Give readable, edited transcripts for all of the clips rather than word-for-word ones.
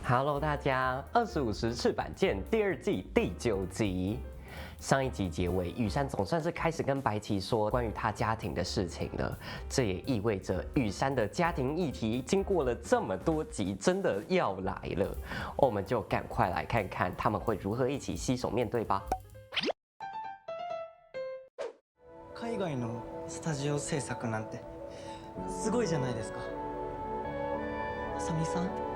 Hello，大家，25时赤坂见第2季第9集。上一集结尾，羽山总算是开始跟白起说关于他家庭的事情了。这也意味着羽山的家庭议题，经过了这么多集，真的要来了。我们就赶快来看看他们会如何一起携手面对吧。海外のスタジオ制作なんてすごいじゃないですか。あさみさん。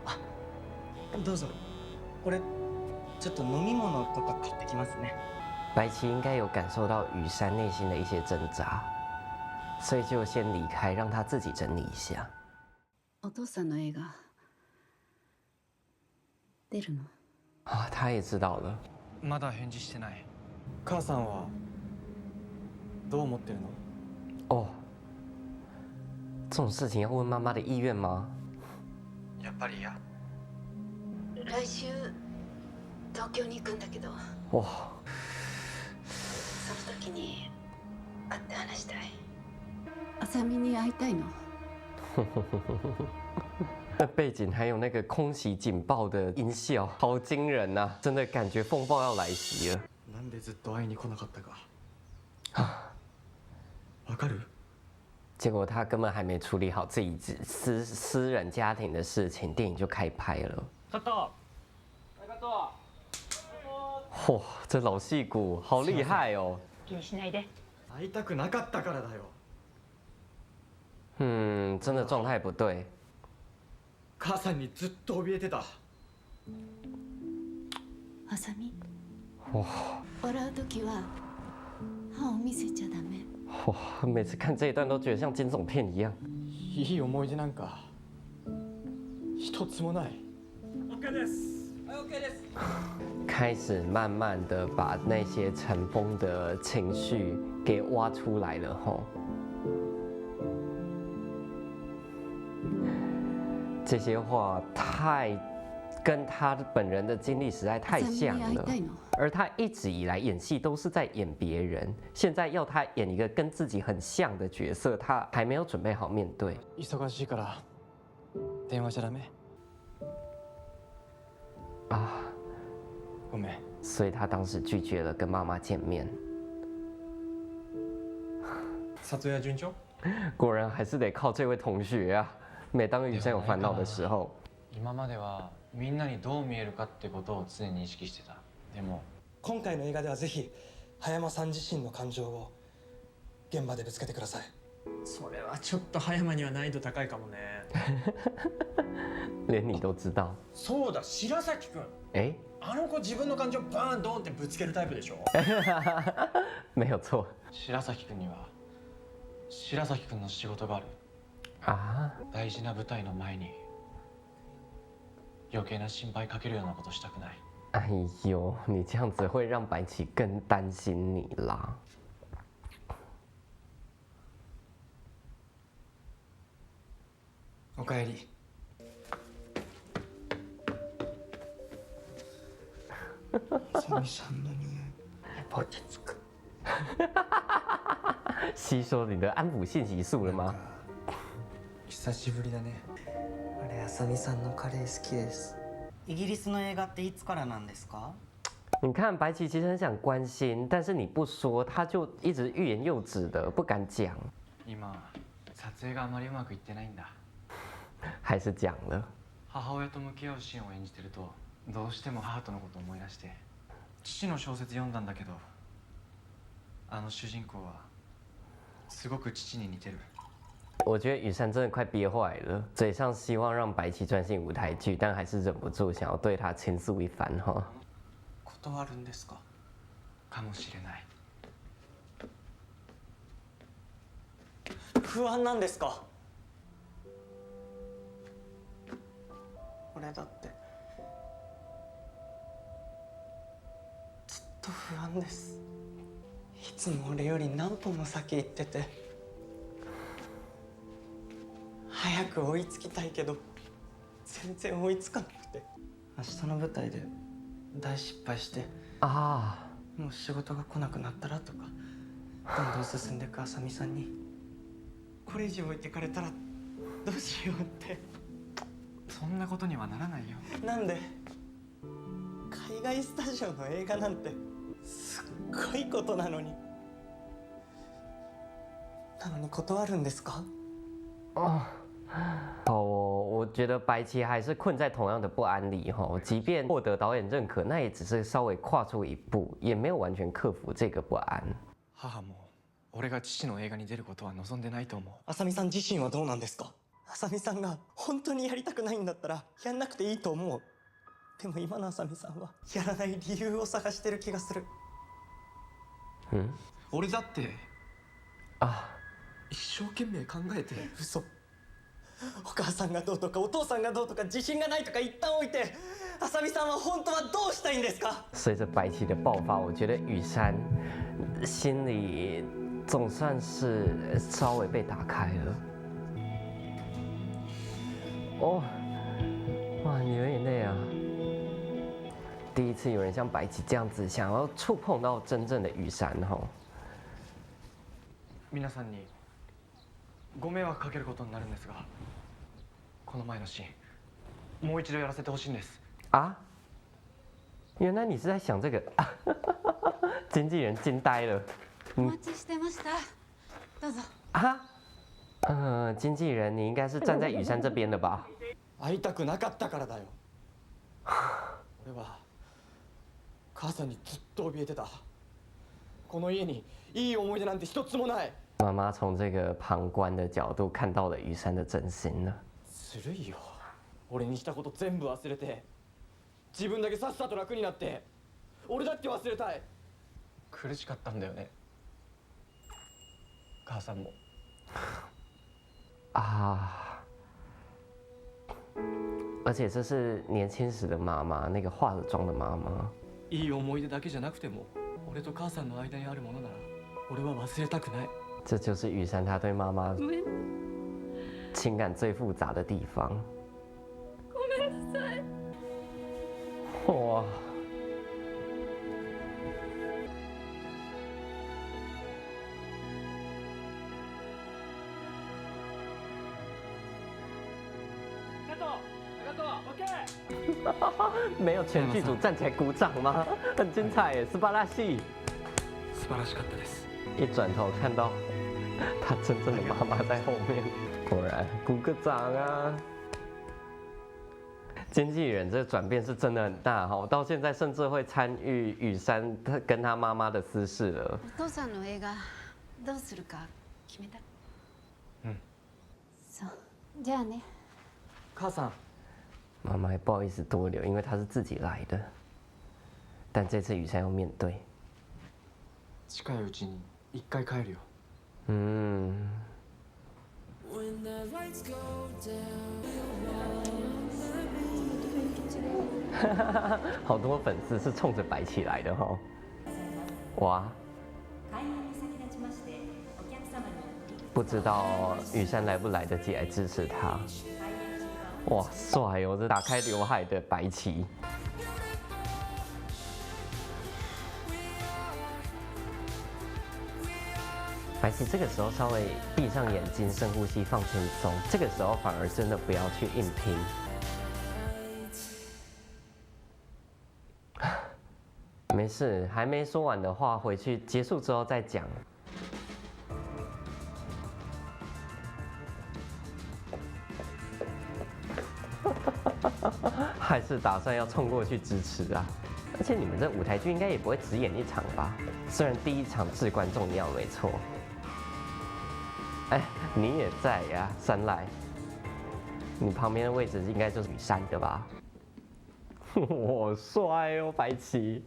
あ、どうぞ。俺ちょっと飲み物とか買ってきますね。白起应该有感受到羽山内心的一些挣扎，所以就先离开，让他自己整理一下。お父さんの映画出るの？啊，他也知道了。まだ返事してない。母さんはどう思ってるの？哦，这种事情要问妈妈的意愿吗？やっぱり嫌。来週東京に行くんだけど、哇，その時に会って話したい。あさみに会いたいの。那背景还有那个空袭警报的音效，好惊人呐、啊！真的感觉风暴要来袭了。なんでずっと会いに来なかったか。わかる？结果他根本还没处理好自己私人家庭的事情，电影就开拍了。ちょっと。嚯，这老戏骨好厉害哦！気にしないで。会いたくなかったからだよ。嗯，真的状态不对。母さんにずっと怯えてた。あさみ。哇笑う時は歯を見せちゃダメ。哇，每次看这一段都觉得像惊悚片一样。いい思い出なんか一つもない。OK です。はい、OK です。开始慢慢的把那些尘封的情绪给挖出来了吼。这些话太跟他本人的经历实在太像了，而他一直以来演戏都是在演别人，现在要他演一个跟自己很像的角色，他还没有準備好面对。忙しいから電話しちゃダメ。啊，ごめん。所以他当时拒绝了跟妈妈见面。撮影順調？果然还是得靠这位同学啊！每当羽山有烦恼的时候，今まではみんなにどう見えるかってことを常に意識してた。でも今回の映画ではぜひ葉山さん自身の感情を現場でぶつけてください。それはちょっと葉山には難易度高いかもね。连你都知道。そうだ、白崎くん。哎，あの子自分の感情バーンドーンってぶつけるタイプでしょ？没有错。白崎君には白崎君の仕事がある。啊，大事な舞台の前に余計な心配かけるようなことしたくない。哎呦，你这样子会让白起更担心你啦。おかえり。さみさんの匂い落ち着く。吸收你的安抚信息素了吗？久しぶりだね。俺あさみさんのカレー好きです。イギリスの映画っていつからなんですか？你看白起其实很想关心，但是你不说，他就一直欲言又止的，不敢讲。今撮影があまりうまくいってないんだ。还是讲了。母親と向き合うシーンを演じてるとどうしても母とのことを思い出して。父の小説読んだんだけど、あの主人公はすごく父に似てる。我觉得羽山真的快憋坏了，嘴上希望让白起专心舞台剧，但还是忍不住想要对他倾诉一番哈。断るんですか？かもしれない。不安なんですか？俺だってずっと不安です。いつも俺より何歩も先行ってて、早く追いつきたいけど全然追いつかなくて、明日の舞台で大失敗して啊，もう仕事が来なくなったらとか、どんどん進んでいくあさみさんにこれ以上置いてかれたらどうしようって。そんなことにはならないよ。なんで海外スタジオの映画なんてすっごいことなのに断るんですか？我觉得白棋还是困在同样的不安里哈，即便获得导演认可，那也只是稍微跨出一步，也没有完全克服这个不安。母も俺が父の映画に出ることは望んでないと思う。浅見さん自身はどうなんですか？浅見さんが本当にやりたくないんだったらやんなくていいと思う。でも今の浅見さんはやらない理由を探してる気がする。俺だって啊，一生懸命考えて。嘘。お母さんがどうとかお父さんがどうとか自信がないとか一旦置いて、浅見さんは本当はどうしたいんですか？随着白棋的爆发，我觉得羽山心里总算是稍微被打开了。哦，哇，你有点累啊。第一次有人像白棋这样子想要触碰到真正的羽山哈。皆さんにご迷惑かけることになるんですが、この前のシーンもう一度やらせてほしいんです。啊，原来你是在想这个，经纪人惊呆了。お待ちしてました。どうぞ。啊，经纪人，你应该是站在羽山这边的吧？会いたくなかったからだよ。俺は母さんにずっと怯えてた。この家にいい思い出なんて一つもない。妈妈从这个旁观的角度看到了羽山的真心了。ずるいよ。俺にしたこと全部忘れて、自分だけさっさと楽になって、俺だって忘れたい。苦しかったんだよね、母さんも。啊，而且这是年轻时的妈妈，那个化了妆的妈妈。いい思い出だけじゃなくても、俺と母さんの間にあるものなら、俺は忘れたくない。这就是羽山他对妈妈ごめん。情感最复杂的地方。ごめんなさい。哇！没有全剧组站起来鼓掌吗？很精彩耶，斯巴拉戏。素晴らしかったです。一转头看到他真正的妈妈在后面，果然鼓个掌啊！经纪人这个转变是真的很大哈，我到现在甚至会参与羽山他跟他妈妈的私事了。お父さんの映画どうするか決めた？そう。じゃあね。母さん。妈妈也不好意思多留，因为她是自己来的。但这次羽山要面对。近いうちに一回帰るよ。好多粉丝是冲着白棋来的哈。哇！不知道羽山来不来得及来支持他。哇，帅哦！这打开刘海的白棋。白棋这个时候稍微闭上眼睛，深呼吸，放轻松。这个时候反而真的不要去硬拼。没事，还没说完的话，回去结束之后再讲。还是打算要冲过去支持啊！而且你们这舞台剧应该也不会只演一场吧？虽然第一场至关重要，没错。哎，你也在呀，山来。你旁边的位置应该就是羽山的吧？好帅哦，白棋。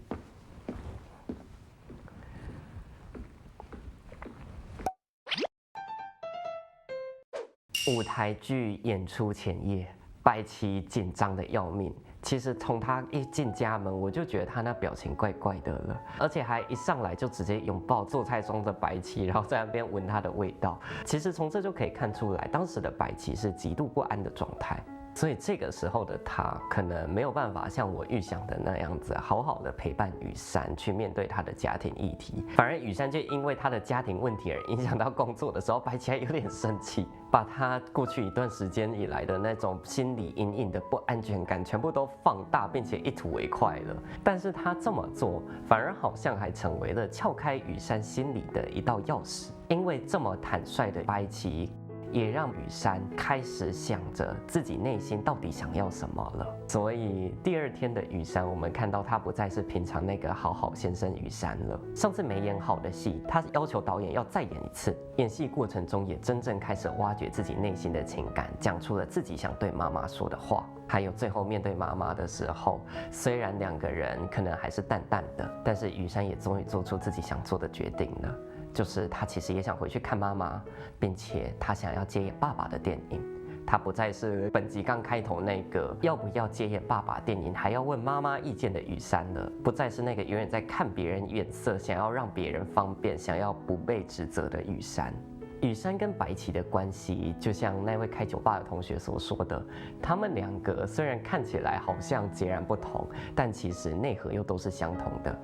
舞台剧演出前夜。白棋紧张的要命，其实从他一进家门，我就觉得他那表情怪怪的了，而且还一上来就直接拥抱做菜中的白棋，然后在那边闻他的味道。其实从这就可以看出来，当时的白棋是极度不安的状态。所以这个时候的他可能没有办法像我预想的那样子，好好的陪伴羽山去面对他的家庭议题，反而羽山就因为他的家庭问题而影响到工作的时候，白起来有点生气，把他过去一段时间以来的那种心理隐隐的不安全感全部都放大，并且一吐为快了。但是他这么做，反而好像还成为了撬开羽山心里的一道钥匙，因为这么坦率的白起，也让羽山开始想着自己内心到底想要什么了。所以第二天的羽山，我们看到他不再是平常那个好好先生羽山了。上次没演好的戏，他要求导演要再演一次。演戏过程中，也真正开始挖掘自己内心的情感，讲出了自己想对妈妈说的话。还有最后面对妈妈的时候，虽然两个人可能还是淡淡的，但是羽山也终于做出自己想做的决定了。就是他其实也想回去看妈妈，并且他想要接演爸爸的电影。他不再是本集刚开头那个要不要接演爸爸电影还要问妈妈意见的羽山了，不再是那个永远在看别人眼色，想要让别人方便，想要不被指责的羽山。羽山跟白起的关系，就像那位开酒吧的同学所说的，他们两个虽然看起来好像截然不同，但其实内核又都是相同的。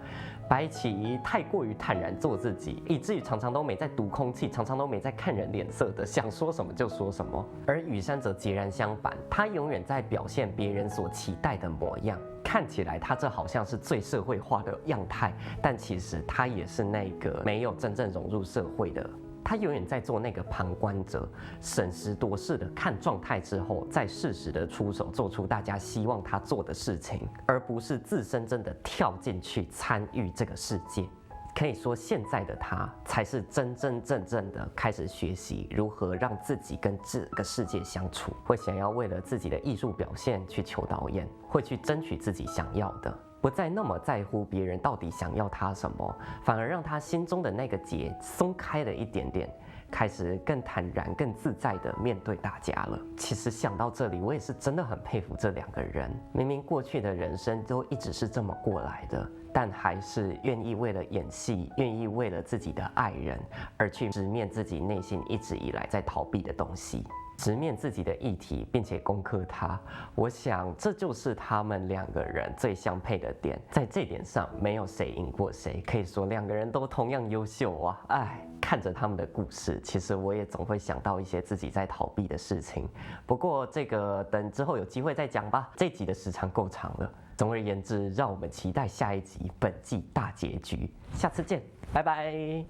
白起太过于坦然做自己，以至于常常都没在读空气，常常都没在看人脸色的，想说什么就说什么。而羽山则截然相反，他永远在表现别人所期待的模样。看起来他这好像是最社会化的样态，但其实他也是那个没有真正融入社会的。他永远在做那个旁观者，审时度势的看状态之后，再适时的出手，做出大家希望他做的事情，而不是自身真的跳进去参与这个世界。可以说，现在的他才是真真正正的开始学习如何让自己跟这个世界相处，会想要为了自己的艺术表现去求导演，会去争取自己想要的。不再那么在乎别人到底想要他什么，反而让他心中的那个结松开了一点点，开始更坦然、更自在地面对大家了。其实想到这里，我也是真的很佩服这两个人。明明过去的人生都一直是这么过来的，但还是愿意为了演戏，愿意为了自己的爱人而去直面自己内心一直以来在逃避的东西。直面自己的议题，并且攻克它，我想这就是他们两个人最相配的点。在这点上，没有谁赢过谁，可以说两个人都同样优秀啊！哎，看着他们的故事，其实我也总会想到一些自己在逃避的事情。不过这个等之后有机会再讲吧。这集的时长够长了。总而言之，让我们期待下一集本季大结局。下次见，拜拜。